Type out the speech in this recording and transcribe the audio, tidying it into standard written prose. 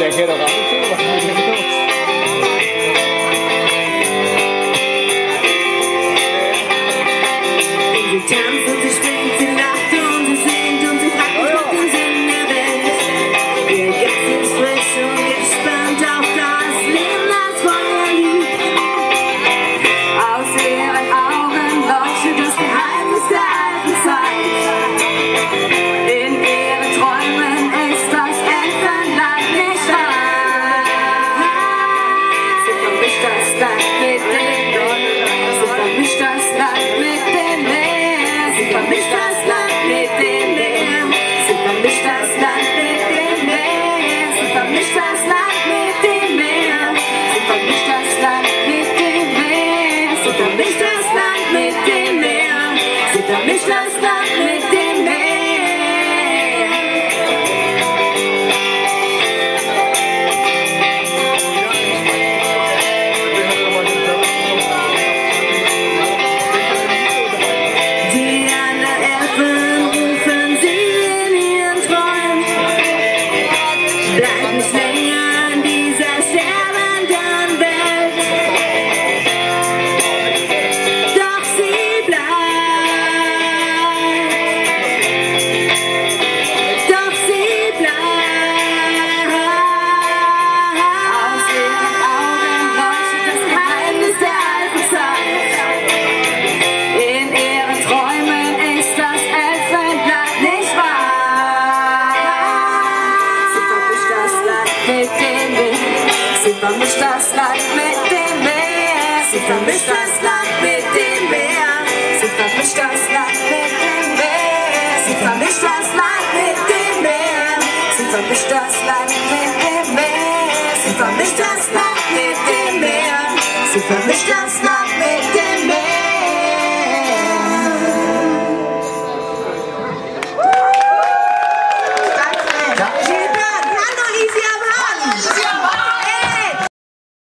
Der geht doch ab und zu, was ist denn los? Sie tanzt und sie springt, sie lacht und sie singt und sie fragt mich nach dem Sinn der Welt. Ihr Geist ist frisch und gespannt auf das Leben, das vor ihr liegt. Aus ihren Augen leuchtet das Geheimnis der alten Zeit. In ihren Träumen ist das Elfenland nicht wahr. Sie vermischt das Land mit dem Meer. Sie vermischt das Land mit dem Meer. Sie vermischt das Land mit dem Meer. Sie vermischt das Land mit dem Meer. Sie vermischt das Land mit dem Meer. Sie vermischt das Land mit dem Meer. Sie vermischt das Land mit dem Meer. Sie vermischt das Land mit dem Meer. Sie vermischt das Land mit dem Meer. Sie vermischt das Land mit dem Meer. Sie vermischt das Land mit dem Meer. Sie vermischt das Land mit dem Meer. Sie vermischt das Land mit dem Meer. Sie vermischt das Land mit dem Meer. Sie vermischt das Land.